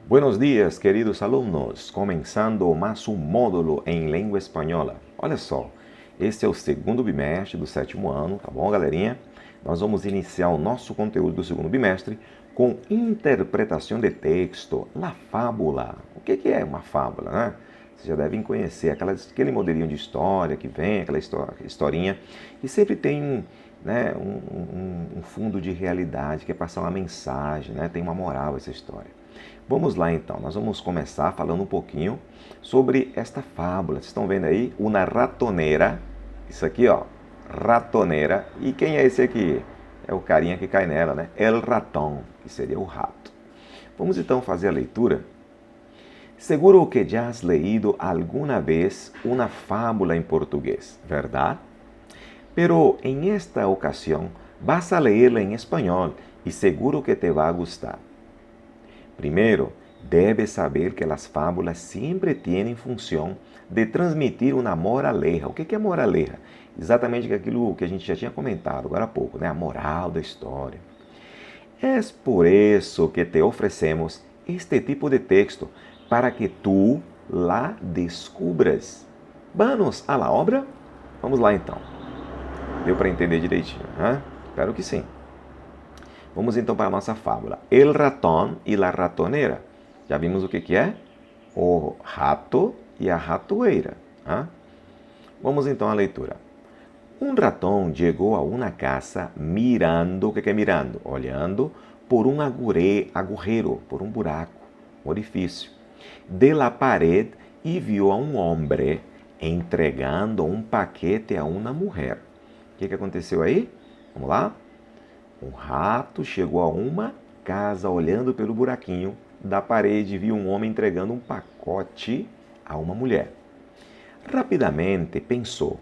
Buenos dias, queridos alunos, começando mais um módulo em língua espanhola. Olha só, este é o segundo bimestre do sétimo ano, tá bom, galerinha? Nós vamos iniciar o nosso conteúdo do segundo bimestre com interpretação de texto, la fábula. O que é uma fábula, né? Vocês já devem conhecer aquele modelinho de história que vem, aquela historinha, e sempre tem né, um fundo de realidade, que é passar uma mensagem, né? Tem uma moral essa história. Vamos lá então, nós vamos começar falando um pouquinho sobre esta fábula. Vocês estão vendo aí? Uma ratoneira, isso aqui ó, ratoneira. E quem é esse aqui? É o carinha que cai nela, né? El ratón, que seria o rato. Vamos então fazer a leitura. Seguro que já has leído alguma vez uma fábula em português, ¿verdad? Pero en esta ocasión vas a leerla en español y seguro que te va a gustar. Primero, debes saber que las fábulas siempre tienen função de transmitir uma moraleja. O que é moraleja? Exatamente aquilo que a gente já tinha comentado agora há pouco, né? A moral da história. É por isso que te oferecemos este tipo de texto, para que tu la descubras. Vamos à la obra? Vamos lá então. Deu para entender direitinho, né? Espero que sim. Vamos então para a nossa fábula. El ratón e la ratonera. Já vimos o que é? O rato e a ratoeira. Hein? Vamos então à leitura. Um ratón chegou a uma casa mirando, o que é mirando? Olhando por um agujero, por um buraco, um orifício, de la pared e viu a um homem entregando um paquete a uma mulher. O que aconteceu aí? Vamos lá? Um rato chegou a uma casa olhando pelo buraquinho da parede e viu um homem entregando um pacote a uma mulher. Rapidamente pensou,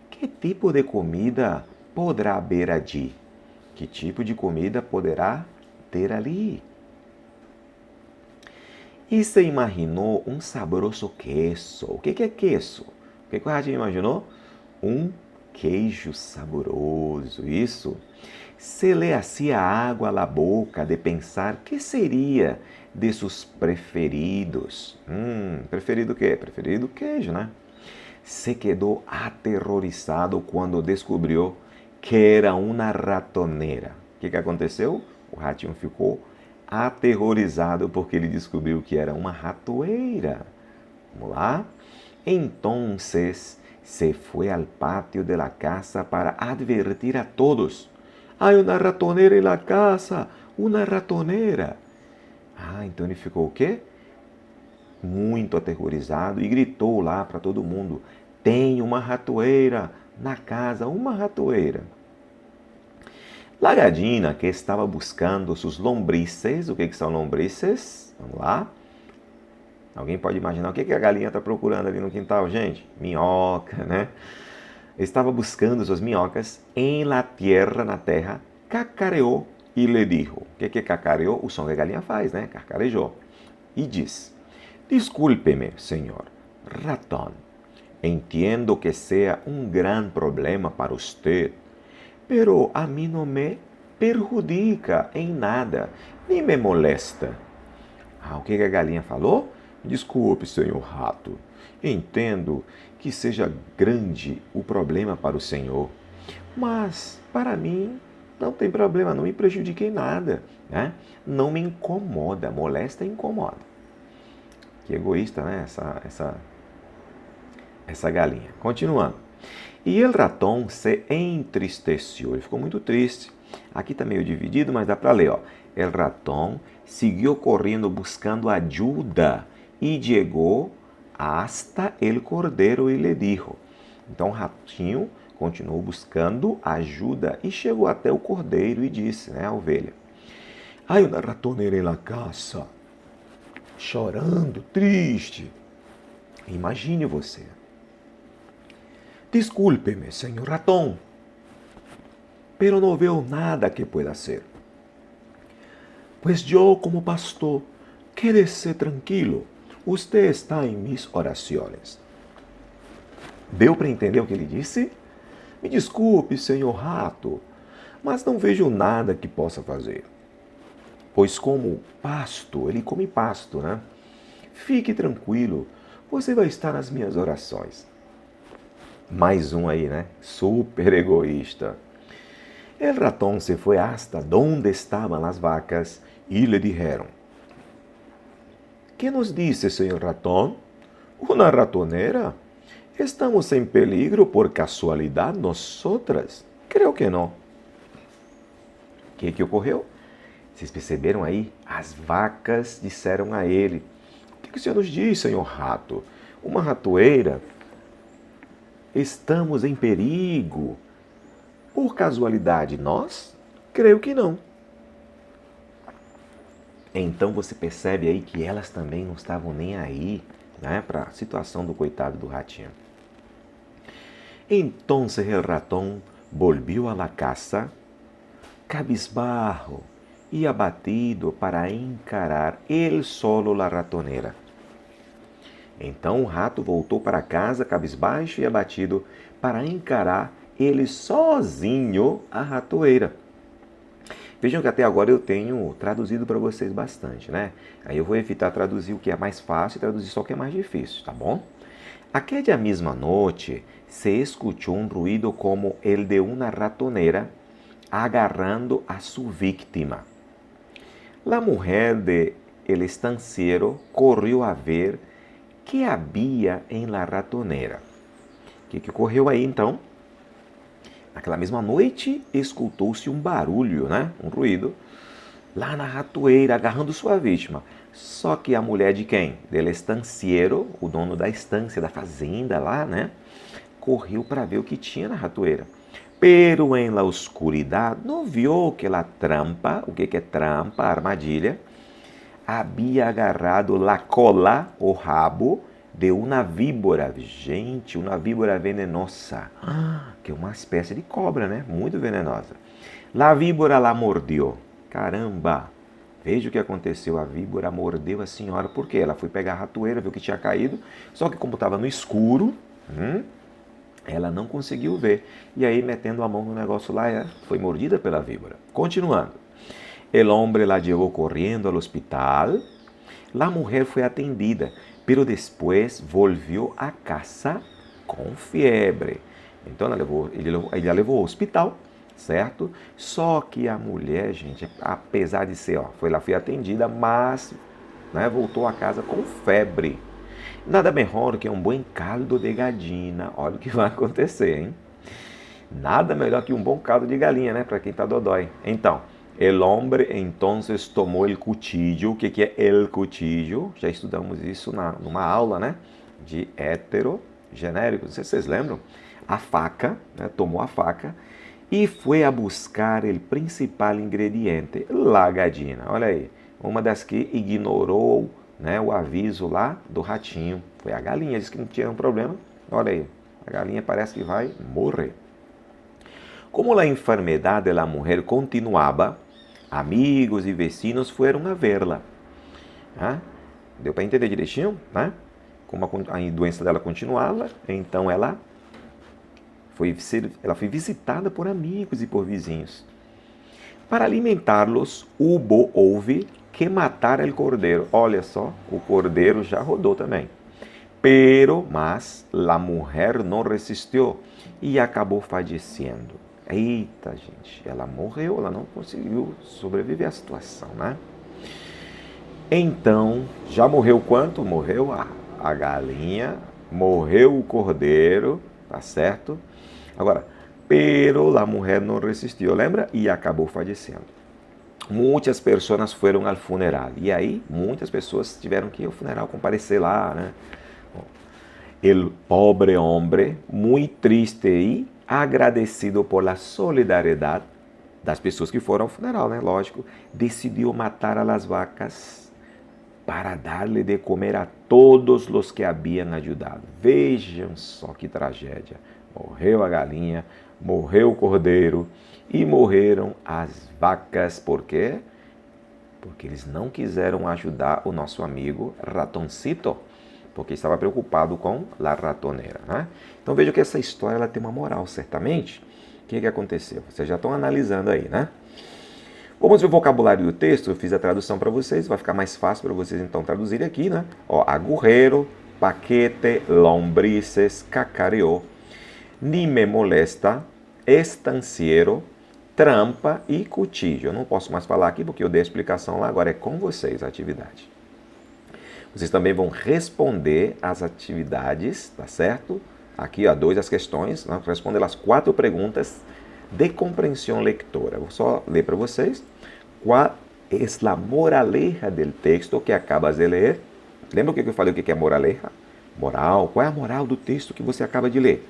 que tipo de comida poderá haver ali? Que tipo de comida poderá ter ali? E se imaginou um saboroso queso. O que é queso? O que o ratinho imaginou? Um queijo saboroso, isso. Se lhe hacía água na boca de pensar que seria de seus preferidos. Preferido o quê? Preferido queijo, né? Se quedou aterrorizado quando descobriu que era uma ratoneira. O que aconteceu? O ratinho ficou aterrorizado porque ele descobriu que era uma ratoeira. Vamos lá? Então se foi ao pátio de la casa para advertir a todos. Há uma ratoneira em la casa, uma ratoneira. Então ele ficou o quê? Muito aterrorizado e gritou lá para todo mundo: tem uma ratoeira na casa, uma ratoeira. La gallina, que estava buscando suas lombrices, o que são lombrices? Vamos lá. Alguém pode imaginar o que a galinha está procurando ali no quintal, gente? Minhoca, né? Estava buscando suas minhocas em la tierra, na terra, cacareou e lhe dijo. O que é cacareou? O som que a galinha faz, né? Cacarejou. E diz: desculpe-me, senhor ratón. Entendo que seja um grande problema para você, pero a mim não me perjudica em nada, nem me molesta. O que a galinha falou? Desculpe, senhor rato. Entendo que seja grande o problema para o senhor, mas para mim não tem problema, não me prejudica em nada, né? Não me incomoda, molesta e incomoda. Que egoísta, né? Essa galinha. Continuando. E el ratón se entristeceu. Ele ficou muito triste. Aqui está meio dividido, mas dá para ler. Ó. El ratón seguiu correndo buscando ajuda e chegou hasta el cordero e lhe dijo. Então o ratinho continuou buscando ajuda e chegou até o cordeiro e disse, né, a ovelha: há uma ratoneira em la casa. Chorando, triste. Imagine você. Desculpe-me, senhor ratón, pero não veo nada que pueda ser. Pues yo, como pastor, quédese tranquilo. Usted está em mis orações. Deu para entender o que ele disse? Me desculpe, senhor rato, mas não vejo nada que possa fazer. pois como pasto, ele come pasto, né? Fique tranquilo, você vai estar nas minhas orações. Mais um aí, né? Super egoísta. El ratón se fue hasta donde estaban las vacas y le dijeron: ¿Qué nos dice, señor ratón? ¿Una ratonera? ¿Estamos en peligro por casualidad nosotras? Creo que no. O que ocorreu? Vocês perceberam aí? As vacas disseram a ele: O que o senhor nos diz, senhor rato? Uma ratoeira? Estamos em perigo. Por casualidade, nós? Creio que não. Então você percebe aí que elas também não estavam nem aí, né, para a situação do coitado do ratinho. Entonces el ratón volvió a la casa, cabizbajo y abatido para encarar ele solo la ratonera. Então o rato voltou para casa, cabisbaixo e abatido, para encarar ele sozinho a ratoeira. Vejam que até agora eu tenho traduzido para vocês bastante, né? Aí eu vou evitar traduzir o que é mais fácil e traduzir só o que é mais difícil, tá bom? Aquella misma noche se escuchó un ruido como el de una ratonera agarrando a su víctima. La mujer de el estanciero corrió a ver que havia em la ratonera. O que ocorreu aí então? Naquela mesma noite, escutou-se um barulho, né? Um ruído, lá na ratoeira, agarrando sua vítima. Só que a mulher de quem? Del estanciero, o dono da estância, da fazenda lá, né? Correu para ver o que tinha na ratoeira. Pero en la oscuridad não viu que la trampa, o que é trampa, armadilha, havia agarrado la cola, o rabo, de uma víbora. Gente, uma víbora venenosa, que é uma espécie de cobra, né? Muito venenosa. La víbora la mordió. Caramba! Veja o que aconteceu, a víbora mordeu a senhora, porque ela foi pegar a ratoeira, viu que tinha caído, só que como estava no escuro, ela não conseguiu ver. E aí, metendo a mão no negócio lá, foi mordida pela víbora. Continuando. El hombre la llevó corriendo al hospital. La mujer fue atendida, pero después volvió a casa com fiebre. Então, ele a levou ao hospital, certo? Só que a mulher, gente, apesar de ser, foi atendida, mas, né, voltou a casa com febre. Nada melhor que um bom caldo de gallina. Olha o que vai acontecer, hein? Nada melhor que um bom caldo de galinha, né? Para quem tá dodói. Então, el hombre entonces tomou el cuchillo. O que é el cuchillo? Já estudamos isso numa aula, né? De heterogenérico. Não sei se vocês lembram. A faca, né? Tomou a faca e foi a buscar o principal ingrediente, la gallina. Olha aí, uma das que ignorou, né, o aviso lá do ratinho. Foi a galinha, disse que não tinha um problema. Olha aí, a galinha parece que vai morrer. Como a enfermedade da mulher continuava, amigos e vecinos foram a verla. Deu para entender direitinho, né? Como a doença dela continuava, então ela foi visitada por amigos e por vizinhos. Para alimentá-los, houve que matar o cordeiro. Olha só, o cordeiro já rodou também. Mas a mulher não resistiu e acabou falecendo. Eita, gente, ela morreu, ela não conseguiu sobreviver à situação, né? Então, já morreu quanto? Morreu a galinha, morreu o cordeiro, tá certo? Agora, pero a mulher não resistiu, lembra? E acabou falecendo. Muitas pessoas foram ao funeral. E aí, muitas pessoas tiveram que ir ao funeral, comparecer lá, né? El pobre hombre, muito triste e agradecido por la solidariedade das pessoas que foram ao funeral, né? Lógico, decidiu matar a las vacas para dar-lhe de comer a todos os que haviam ajudado. Vejam só que tragédia. Morreu a galinha, morreu o cordeiro e morreram as vacas. Por quê? Porque eles não quiseram ajudar o nosso amigo ratoncito, porque estava preocupado com a ratoneira, né? Então veja que essa história ela tem uma moral, certamente. O que aconteceu? Vocês já estão analisando aí, né? Vamos ver o vocabulário do texto. Eu fiz a tradução para vocês, vai ficar mais fácil para vocês então traduzirem aqui, né? Ó, agujero, paquete, lombrices, cacareó, ni me molesta, estanciero, trampa e cuchillo. Eu não posso mais falar aqui porque eu dei a explicação lá, agora é com vocês a atividade. Vocês também vão responder as atividades, tá certo? Aqui, ó, as questões, nós responder as 4 perguntas de compreensão lectora. Vou só ler para vocês. Qual é a moraleja do texto que acabas de ler? Lembra o que eu falei, o que é moraleja? Moral. Qual é a moral do texto que você acaba de ler?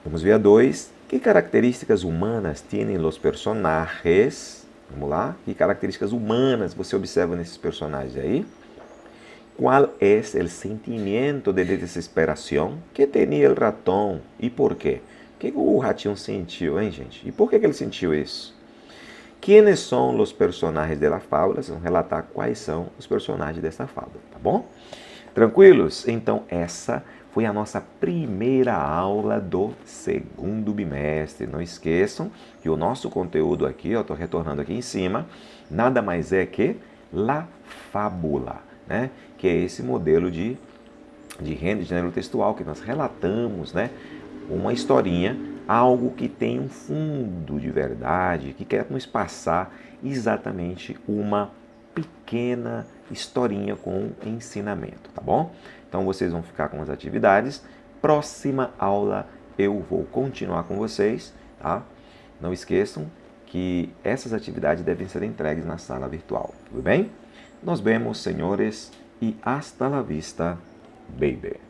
Vamos ver a 2. Que características humanas têm os personagens? Vamos lá. Que características humanas você observa nesses personagens aí? Qual é o sentimento de desesperação que tinha o ratão e por quê? O que o ratinho sentiu, hein, gente? E por que ele sentiu isso? Quem são os personagens da fábula? Vocês vão relatar quais são os personagens dessa fábula, tá bom? Tranquilos? Então, essa foi a nossa primeira aula do segundo bimestre. Não esqueçam que o nosso conteúdo aqui, eu estou retornando aqui em cima, nada mais é que la fábula, né? Que é esse modelo de gênero textual que nós relatamos, né? Uma historinha, algo que tem um fundo de verdade, que quer nos passar exatamente uma pequena historinha com ensinamento, tá bom? Então vocês vão ficar com as atividades. Próxima aula eu vou continuar com vocês, tá? Não esqueçam que essas atividades devem ser entregues na sala virtual, tudo bem? Nos vemos, senhores, e hasta la vista, baby.